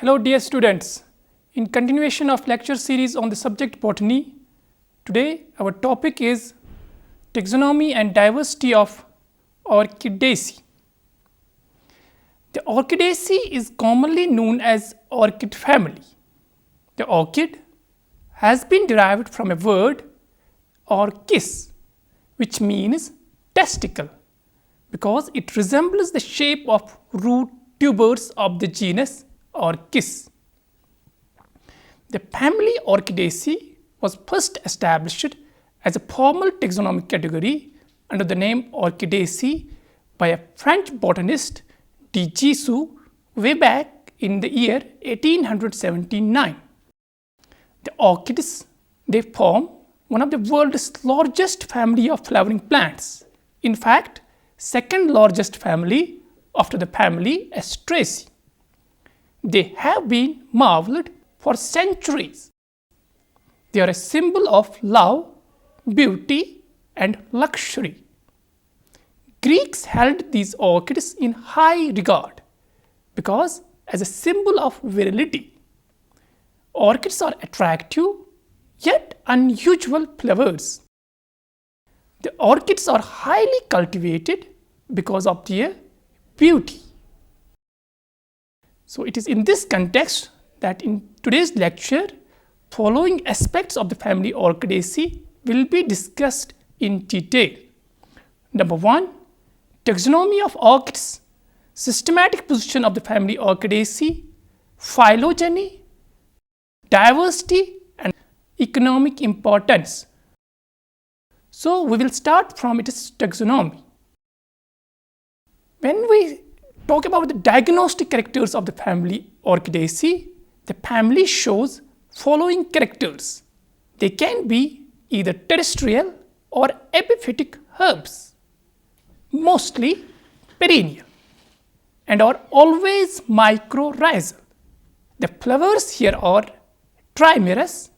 Hello dear students, in continuation of lecture series on the subject botany, today our topic is taxonomy and diversity of Orchidaceae. The Orchidaceae is commonly known as orchid family. The orchid has been derived from a word orchis, which means testicle, because it resembles the shape of root tubers of the genus Orchis. The family Orchidaceae was first established as a formal taxonomic category under the name Orchidaceae by a French botanist de Jussieu way back in the year 1879. The orchids, they form one of the world's largest family of flowering plants. In fact, second largest family after the family Asteraceae. They have been marveled for centuries. They are a symbol of love, beauty, and luxury. Greeks held these orchids in high regard because as a symbol of virility. Orchids are attractive yet unusual flowers. The orchids are highly cultivated because of their beauty. So it is in this context that in today's lecture, following aspects of the family Orchidaceae will be discussed in detail. Number 1, taxonomy of orchids, systematic position of the family Orchidaceae, phylogeny, diversity, and economic importance. So we will start from its taxonomy. When we talk about the diagnostic characters of the family Orchidaceae, the family shows following characters. They can be either terrestrial or epiphytic herbs, mostly perennial, and are always mycorrhizal. The flowers here are trimerous.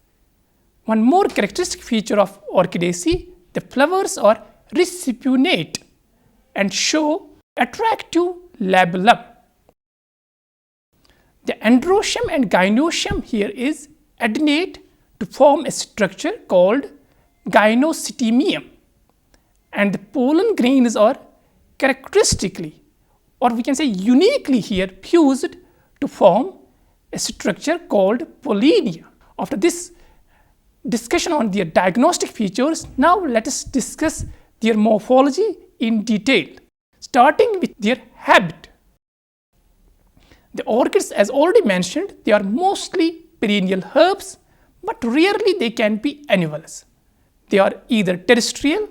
One more characteristic feature of Orchidaceae, the flowers are recipiennate and show attractive labellum. The Androecium and Gynoecium here is adnate to form a structure called Gynoecium, and the pollen grains are characteristically, or we can say uniquely here, fused to form a structure called Pollinarium. After this discussion on their diagnostic features, now let us discuss their morphology in detail, starting with their habit. The orchids, as already mentioned, they are mostly perennial herbs, but rarely they can be annuals. They are either terrestrial.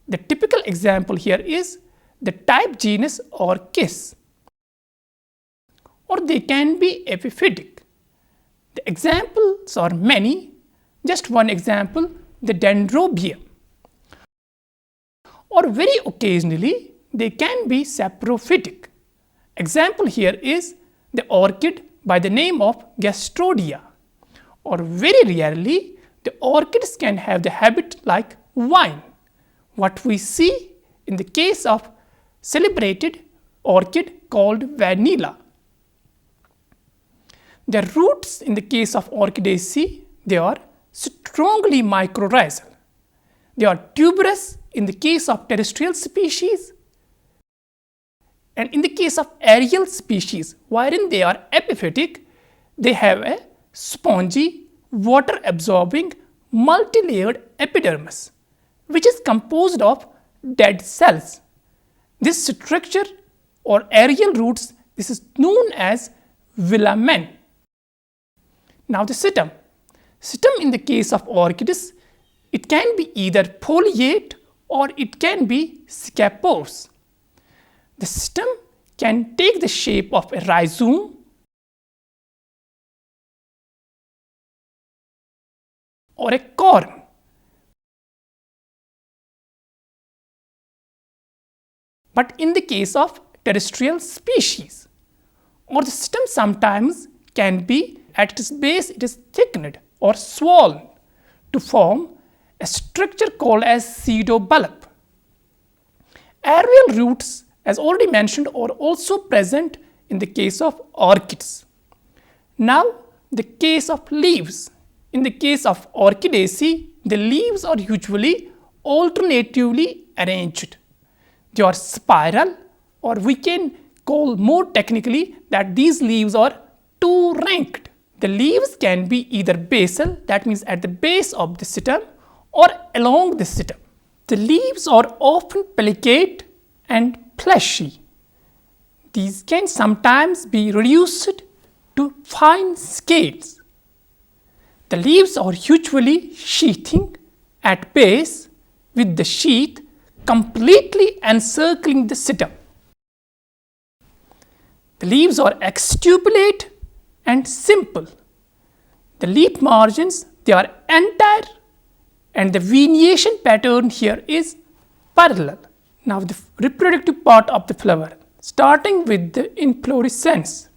The typical example here is the type genus Orchis, or they can be epiphytic. The examples are many. Just one example, the Dendrobium. Or very occasionally, they can be saprophytic. Example here is the orchid by the name of Gastrodia. Or very rarely, the orchids can have the habit like wine, what we see in the case of celebrated orchid called Vanilla. The roots in the case of Orchidaceae, they are strongly mycorrhizal. They are tuberous in the case of terrestrial species, and in the case of aerial species, wherein they are epiphytic, they have a spongy, water-absorbing, multi-layered epidermis, which is composed of dead cells. This structure or aerial roots, this is known as velamen. Now the stem. Stem in the case of orchids, it can be either foliate or it can be scapose. The stem can take the shape of a rhizome or a corm. But in the case of terrestrial species, or the stem sometimes can be at its base, it is thickened or swollen to form a structure called as pseudobulb. Aerial roots, as already mentioned, are also present in the case of orchids. Now, the case of leaves. In the case of Orchidaceae, the leaves are usually alternatively arranged. They are spiral, or we can call more technically that these leaves are two-ranked. The leaves can be either basal, that means at the base of the stem, or along the stem. The leaves are often pellicate and fleshy. These can sometimes be reduced to fine scales. The leaves are usually sheathing at base with the sheath completely encircling the stem. The leaves are exstipulate and simple. The leaf margins, they are entire, and the venation pattern here is parallel. Now, the reproductive part of the flower, starting with the inflorescence.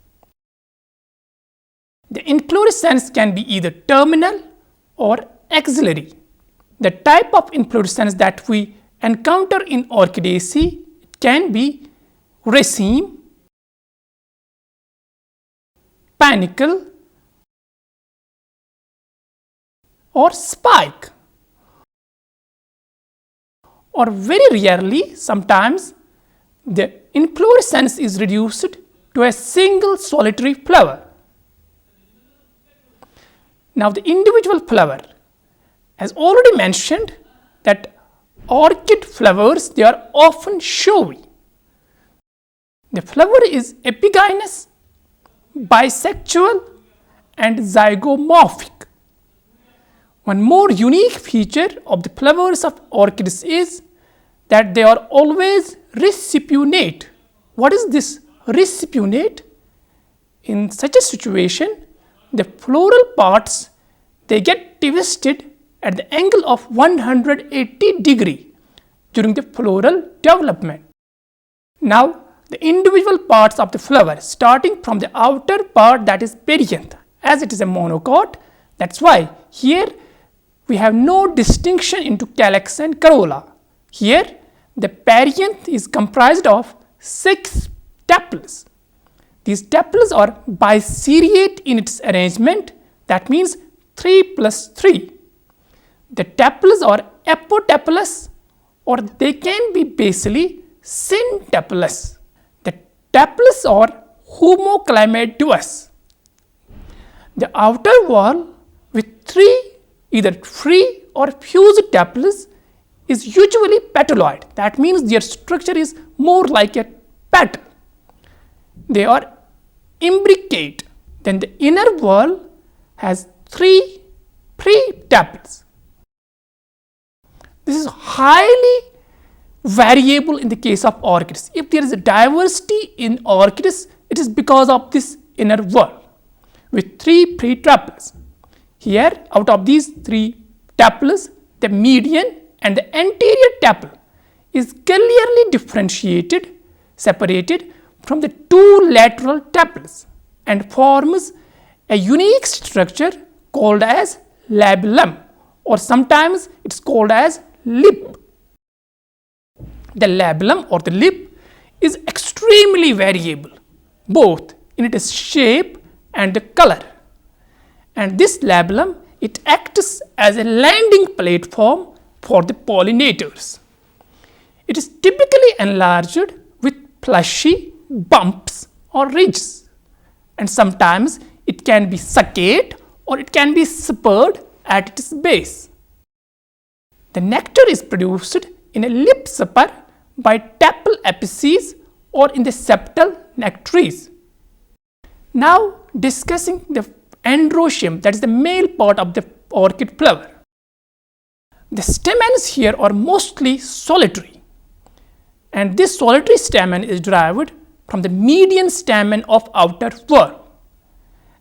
The inflorescence can be either terminal or axillary. The type of inflorescence that we encounter in Orchidaceae can be raceme, panicle, or spike, or very rarely sometimes the inflorescence is reduced to a single solitary flower. Now, the individual flower, as already mentioned, that orchid flowers, they are often showy. The flower is epigynous, bisexual, and zygomorphic. One more unique feature of the flowers of orchids is that they are always recipiunate. What is this recipiunate? In such a situation, the floral parts, they get twisted at the angle of 180 degree during the floral development. Now, the individual parts of the flower, starting from the outer part, that is perianth, as it is a monocot, that's why here we have no distinction into calyx and corolla. Here the perianth is comprised of 6 tepals. These tepals are biseriate in its arrangement, that means 3 plus 3. The tepals are apotepalous, or they can be basally syntepalous. The tepals are homoclimatoous. The outer wall with 3 either free or fused tepals is usually petaloid. That means their structure is more like a petal. They are imbricate. Then the inner wall has 3 pre-tepals. This is highly variable in the case of orchids. If there is a diversity in orchids, it is because of this inner wall with 3 pre-tepals. Here, out of these 3 tepals, the median and the anterior tepal is clearly differentiated, separated from the 2 lateral tepals, and forms a unique structure called as labellum, or sometimes it is called as lip. The labellum or the lip is extremely variable, both in its shape and the color. And this labellum, it acts as a landing platform for the pollinators. It is typically enlarged with fleshy bumps or ridges, and sometimes it can be succate or it can be spurred at its base. The nectar is produced in a lip spur by tepal apices or in the septal nectaries. Now, discussing the Androecium, that is the male part of the orchid flower. The stamens here are mostly solitary, and this solitary stamen is derived from the median stamen of outer wall,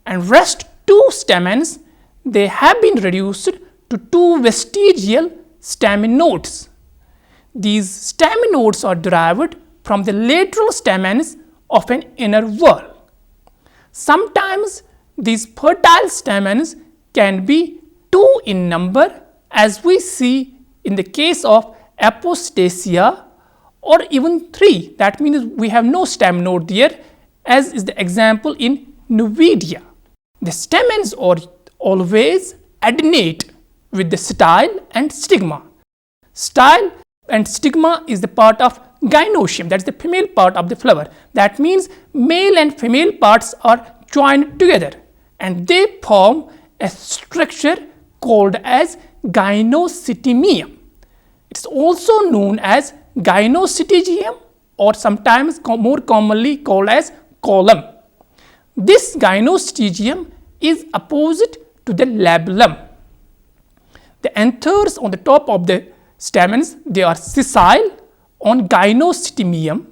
and rest 2 stamens, they have been reduced to 2 vestigial stamen nodes. These stamen nodes are derived from the lateral stamens of an inner wall. Sometimes these fertile stamens can be 2 in number, as we see in the case of Apostasia, or even 3. That means we have no stamen node there, as is the example in Nuvidia. The stamens are always adnate with the style and stigma. Style and stigma is the part of gynoecium, that is the female part of the flower. That means male and female parts are joined together and they form a structure called as gynocytemium. It is also known as gynocytigium or sometimes more commonly called as column. This gynocytigium is opposite to the labellum. The anthers on the top of the stamens, they are sessile on gynocytemium.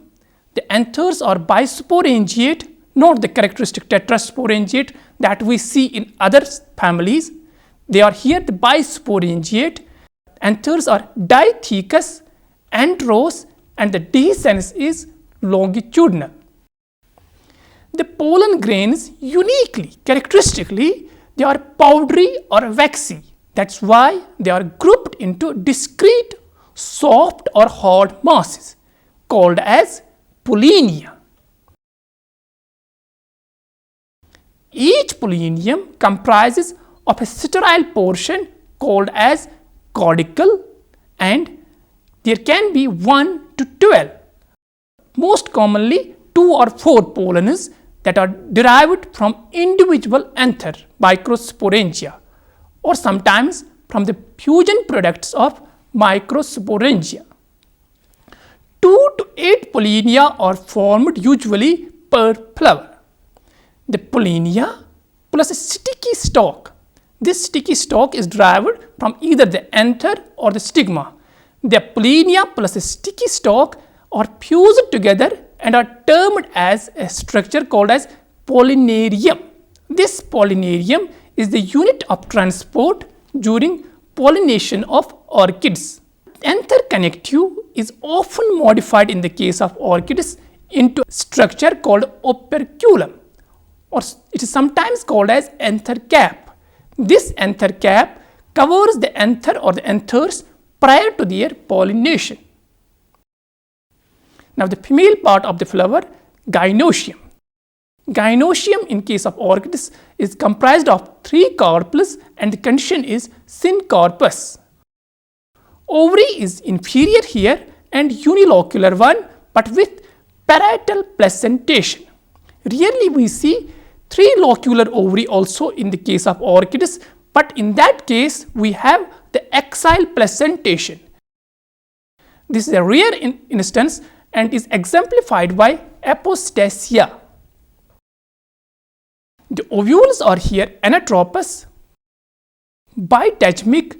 The anthers are bisporangiate, not the characteristic tetrasporangiate that we see in other families. They are here the bisporangiate. Anthers are dithecous, androus, and the dehiscence is longitudinal. The pollen grains uniquely, characteristically, they are powdery or waxy. That's why they are grouped into discrete, soft or hard masses called as pollinia. Each pollinium comprises of a sterile portion called as caudicle, and there can be 1 to 12. Most commonly 2 or 4 pollens that are derived from individual anther microsporangia or sometimes from the fusion products of microsporangia. 2 to 8 pollinia are formed usually per flower. The pollinia plus a sticky stalk. This sticky stalk is derived from either the anther or the stigma. The pollinia plus a sticky stalk are fused together and are termed as a structure called as pollinarium. This pollinarium is the unit of transport during pollination of orchids. Anther connective is often modified in the case of orchids into a structure called operculum, or it is sometimes called as anther cap. This anther cap covers the anther or the anthers prior to their pollination. Now the female part of the flower, gynoecium. Gynoecium in case of orchids is comprised of 3 carpels and the condition is syncarpous. Ovary is inferior here and unilocular one but with parietal placentation. Rarely we see 3 locular ovary also in the case of orchids, but in that case we have the axillary placentation. This is a rare instance and is exemplified by apostasia. The ovules are here anatropous, bitegmic,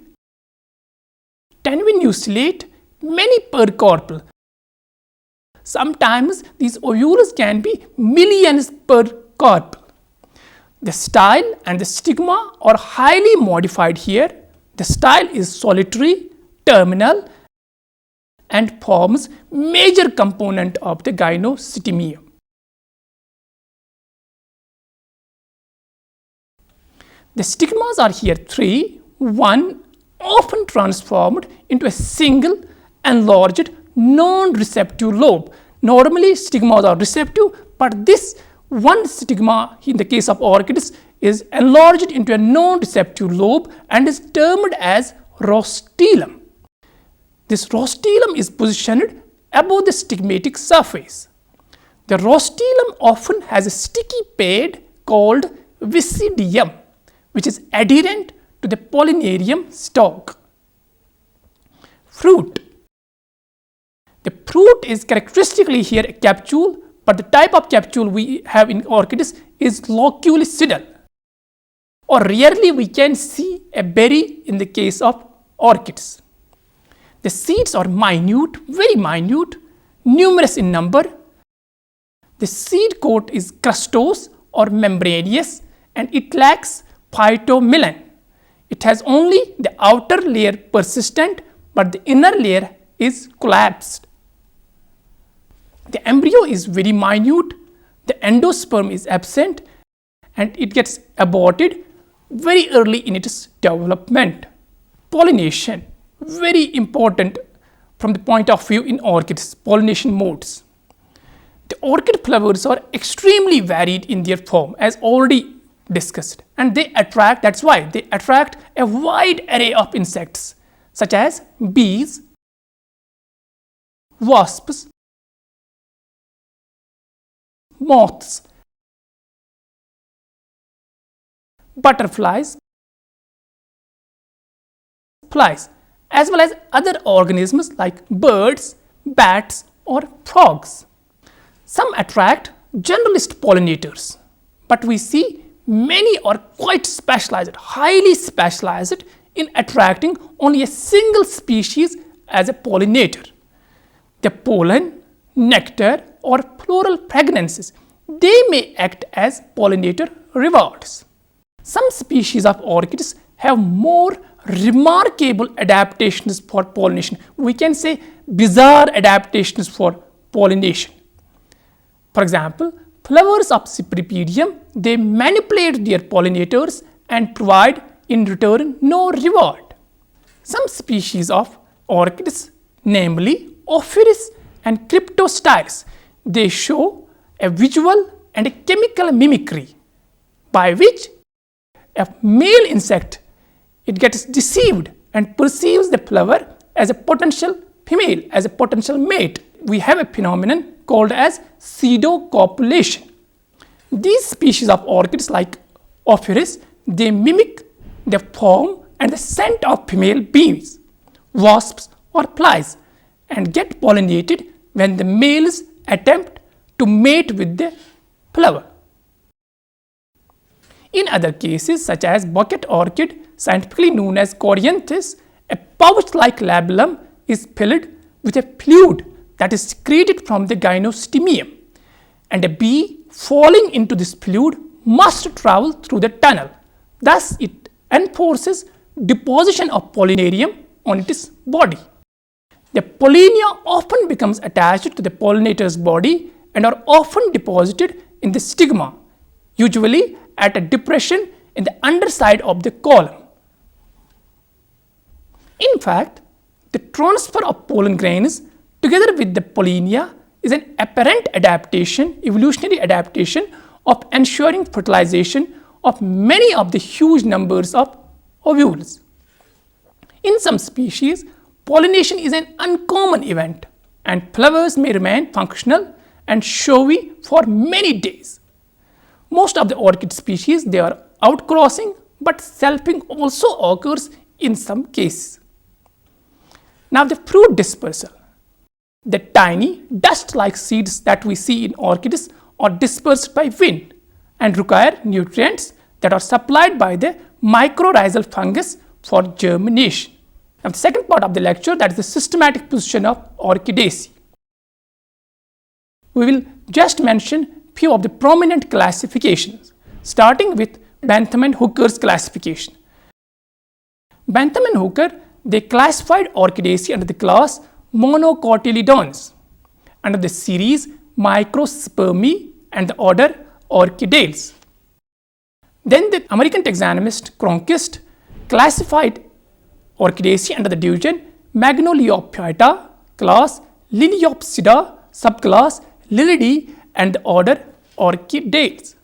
tenuinuslate, many per carpel. Sometimes these ovules can be millions per carpel. The style and the stigma are highly modified here. The style is solitary, terminal, and forms major component of the gynocytemium. The stigmas are here 3, one often transformed into a single enlarged non-receptive lobe. Normally stigmas are receptive, but this one stigma in the case of orchids is enlarged into a non-receptive lobe and is termed as rostellum. This rostellum is positioned above the stigmatic surface. The rostellum often has a sticky pad called visidium, which is adherent to the pollinarium stalk. Fruit. The fruit is characteristically here a capsule, but the type of capsule we have in orchids is loculicidal, or rarely we can see a berry in the case of orchids. The seeds are minute, very minute, numerous in number. The seed coat is crustose or membranous and it lacks phytomelanin. It has only the outer layer persistent, but the inner layer is collapsed. The embryo is very minute, the endosperm is absent, and it gets aborted very early in its development. Pollination, very important from the point of view in orchids, pollination modes. The orchid flowers are extremely varied in their form, as already discussed, and that's why they attract a wide array of insects such as bees, wasps, moths, butterflies, flies, as well as other organisms like birds, bats, or frogs. Some attract generalist pollinators, but we see many are quite specialized, highly specialized in attracting only a single species as a pollinator. The pollen, nectar, or floral fragrances, they may act as pollinator rewards. Some species of orchids have more remarkable adaptations for pollination. We can say bizarre adaptations for pollination. For example, flowers of Cypripedium, they manipulate their pollinators and provide in return no reward. Some species of orchids, namely Ophiris and Cryptostyles, they show a visual and a chemical mimicry by which a male insect, it gets deceived and perceives the flower as a potential female, as a potential mate. We have a phenomenon called as pseudo-copulation. These species of orchids like Ophiris, they mimic the form and the scent of female bees, wasps, or flies, and get pollinated when the males attempt to mate with the flower. In other cases, such as bucket orchid, scientifically known as Corianthus, a pouch-like labellum is filled with a fluid that is secreted from the Gynoecium, and a bee falling into this fluid must travel through the tunnel. Thus, it enforces deposition of Pollinarium on its body. The pollinia often becomes attached to the pollinator's body and are often deposited in the stigma, usually at a depression in the underside of the column. In fact, the transfer of pollen grains together with the pollinia is an apparent adaptation, evolutionary adaptation of ensuring fertilization of many of the huge numbers of ovules. In some species, pollination is an uncommon event and flowers may remain functional and showy for many days. Most of the orchid species, they are outcrossing, but selfing also occurs in some cases. Now the fruit dispersal. The tiny dust-like seeds that we see in orchids are dispersed by wind and require nutrients that are supplied by the mycorrhizal fungus for germination. Now the second part of the lecture, that is the systematic position of Orchidaceae. We will just mention few of the prominent classifications, starting with Bentham and Hooker's classification. Bentham and Hooker, they classified Orchidaceae under the class Monocotyledons, under the series Microspermae and the order Orchidales. Then the American taxonomist Cronquist classified Orchidaceae under the division Magnoliophyta, class Liliopsida, subclass Lilidae, and the order Orchidales.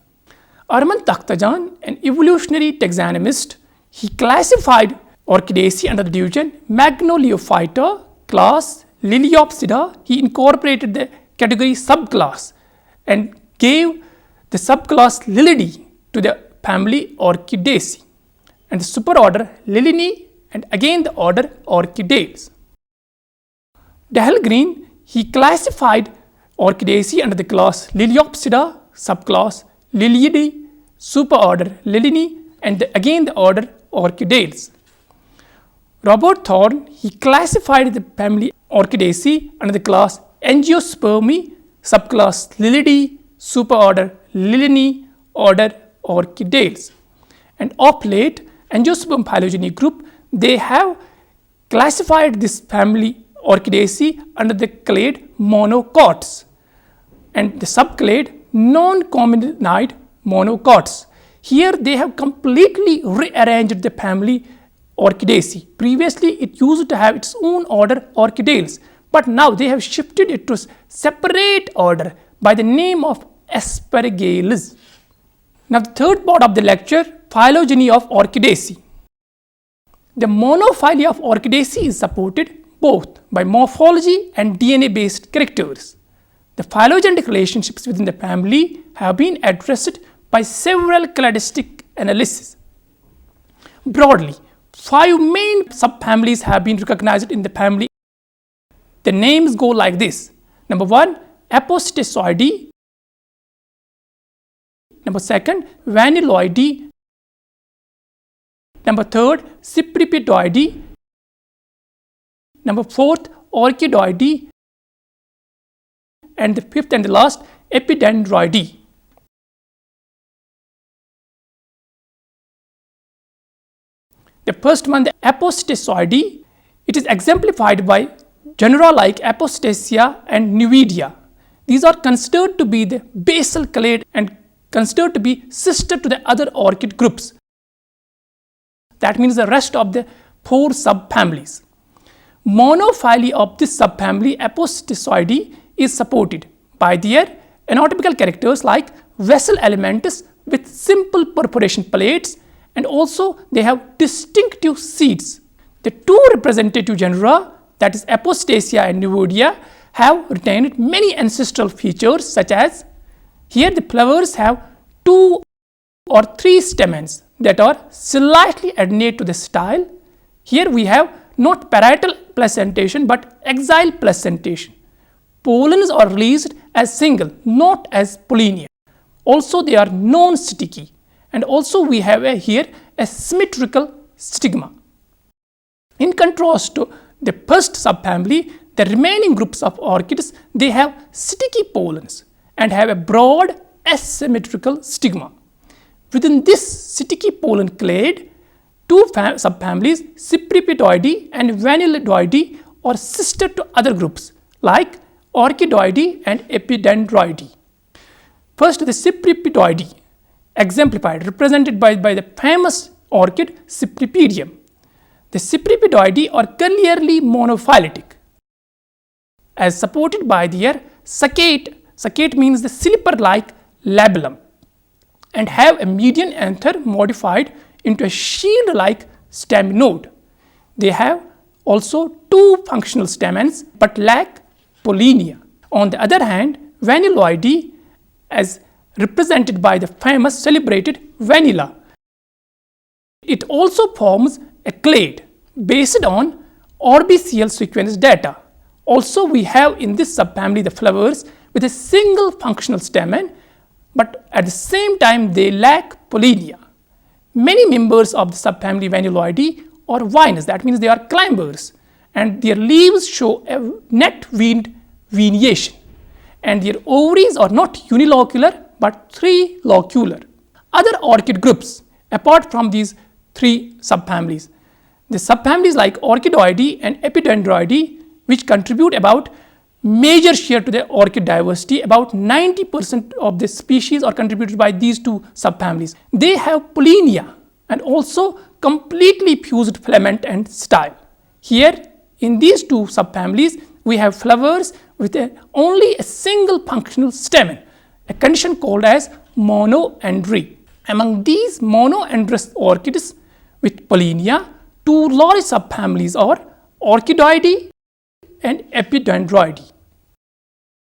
Armand Takhtajan, an evolutionary taxonomist, he classified Orchidaceae under the division Magnoliophyta, class Liliopsida. He incorporated the category subclass and gave the subclass Lilidae to the family Orchidaceae, and the superorder Lilinae, and again the order Orchidales. Dahlgren, he classified Orchidaceae under the class Liliopsida, subclass Liliidae, superorder Lilinae, and again the order Orchidales. Robert Thorne, he classified the family Orchidaceae under the class Angiospermae, subclass Lilidae, superorder Lilinae, order Orchidales. And of late, Angiosperm phylogeny group, they have classified this family Orchidaceae under the clade monocots and the subclade non-commelinid monocots. Here they have completely rearranged the family Orchidaceae. Previously it used to have its own order Orchidales, but now they have shifted it to separate order by the name of Aspergillus. Now the third part of the lecture, Phylogeny of Orchidaceae. The monophyly of Orchidaceae is supported both by morphology and DNA-based characters. The phylogenetic relationships within the family have been addressed by several cladistic analyses. Broadly, 5 main subfamilies have been recognized in the family. The names go like this. Number 1, Apocytaceoideae. Number 2, Vanilloideae. Number 3, Cypripedidae. Number 4, Orchidoideae. And the 5th and the last, Epidendroideae. The first one, the Apocytaceoideae, it is exemplified by genera like Apocytaceae and Nuidea. These are considered to be the basal clade and considered to be sister to the other orchid groups. That means the rest of the 4 subfamilies. Monophyly of this subfamily Apocytaceoideae is supported by their anatomical characters like vessel elementous with simple perforation plates, and also they have distinctive seeds. The 2 representative genera, that is Apocytaceae and Nuidea, have retained many ancestral features, such as here the flowers have 2 or 3 stamens that are slightly adnate to the style. Here we have not parietal placentation but axillary placentation. Pollens are released as single, not as pollinia. Also they are non-sticky, and also we have here a symmetrical stigma. In contrast to the first subfamily, the remaining groups of orchids, they have sticky pollens and have a broad asymmetrical stigma. Within this sticky pollen clade, 2 subfamilies, Cypripedidae and Vanilloideae, are sister to other groups like Orchidoideae and Epidendroideae. First, the Cypripedidae, exemplified, represented by the famous orchid Cypripedium. The Cypripedidae are clearly monophyletic, as supported by their saccate. Saccate means the slipper-like labellum, and have a median anther modified into a shield-like staminode. They have also 2 functional stamens but lack pollinia. On the other hand, Vanilloideae, as represented by the famous celebrated vanilla, it also forms a clade based on orbiceal sequence data. Also we have in this subfamily the flowers with a single functional stamen, but at the same time they lack pollinia. Many members of the subfamily Vanilloideae are vinous, that means they are climbers, and their leaves show a net-veined veination, and their ovaries are not unilocular but 3-locular. Other orchid groups apart from these 3 subfamilies, the subfamilies like Orchidoideae and Epidendroideae, which contribute about major share to the orchid diversity. About 90% of the species are contributed by these 2 subfamilies. They have pollinia and also completely fused filament and style. Here in these 2 subfamilies, we have flowers with only a single functional stamen, a condition called as monoandry. Among these monoandrous orchids with pollinia, 2 large subfamilies are Orchidoideae and Epidendroideae.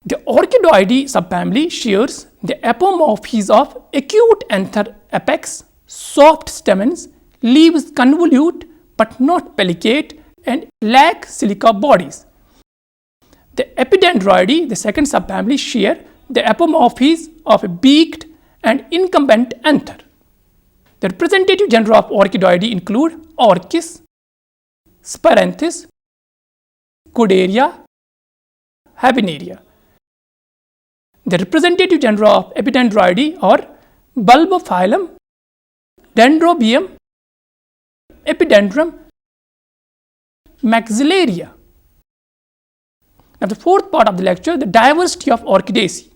The Orchidoideae subfamily shares the apomorphies of acute anther apex, soft stamens, leaves convolute but not pellicate, and lack silica bodies. The Epidendroideae, the second subfamily, share the apomorphies of a beaked and incumbent anther. The representative genera of Orchidoideae include Orchis, Sphaeranthus, Codaria, Habenaria. The representative genera of Epidendroideae are Bulbophyllum, Dendrobium, Epidendrum, Maxillaria. Now the fourth part of the lecture, the diversity of Orchidaceae.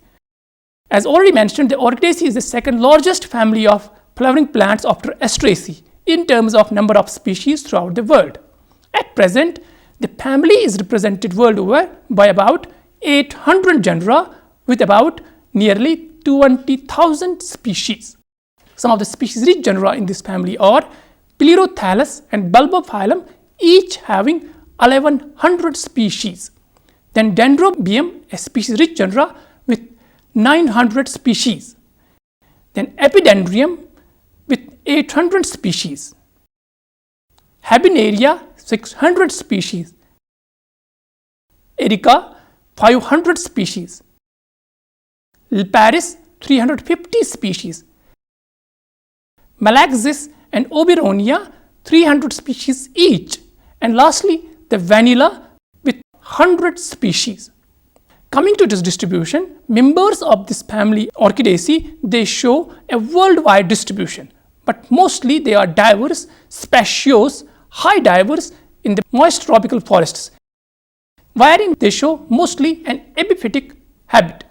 As already mentioned, the Orchidaceae is the second largest family of flowering plants after Asteraceae in terms of number of species throughout the world. At present, the family is represented world over by about 800 genera with about nearly 20,000 species. Some of the species-rich genera in this family are Plerothalus and Bulbophyllum, each having 1100 species. Then Dendrobium, a species-rich genera with 900 species. Then Epidendrium with 800 species. Habenaria, 600 species. Erica, 500 species. Lparis, 350 species. Malaxis and Oberonia, 300 species each. And lastly, the vanilla with 100 species. Coming to this distribution, members of this family Orchidaceae, they show a worldwide distribution, but mostly they are diverse, spacious, high diverse in the moist tropical forests, wherein they show mostly an epiphytic habit.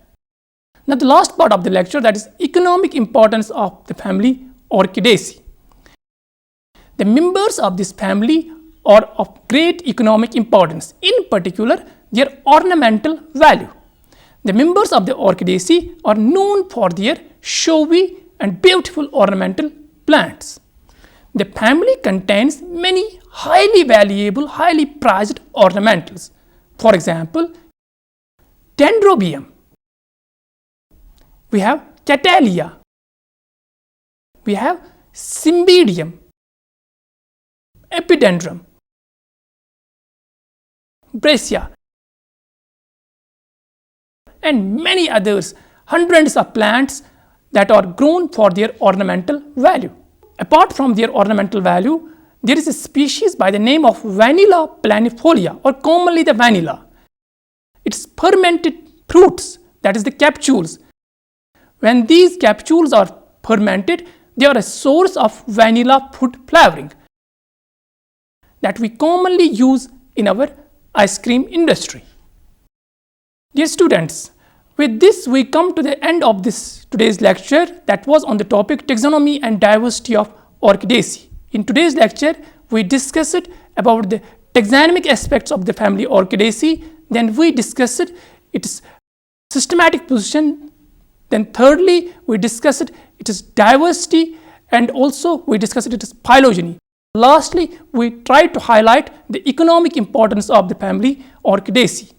Now the last part of the lecture, that is economic importance of the family Orchidaceae. The members of this family are of great economic importance, in particular their ornamental value. The members of the Orchidaceae are known for their showy and beautiful ornamental plants. The family contains many highly valuable, highly prized ornamentals. For example, Dendrobium, we have Catalia, we have Cymbidium, Epidendrum, Braccia, and many others, hundreds of plants that are grown for their ornamental value. Apart from their ornamental value, there is a species by the name of Vanilla planifolia, or commonly the vanilla. Its fermented fruits, that is the capsules. When these capsules are fermented, they are a source of vanilla food flavoring that we commonly use in our ice cream industry. Dear students, with this we come to the end of today's lecture that was on the topic taxonomy and diversity of Orchidaceae. In today's lecture, we discussed about the taxonomic aspects of the family Orchidaceae, then we discussed its systematic position, then thirdly we discussed its diversity, and also we discussed its phylogeny. Lastly, we tried to highlight the economic importance of the family Orchidaceae.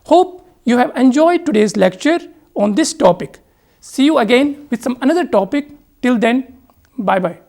Hope you have enjoyed today's lecture on this topic. See you again with some another topic. Till then, bye bye.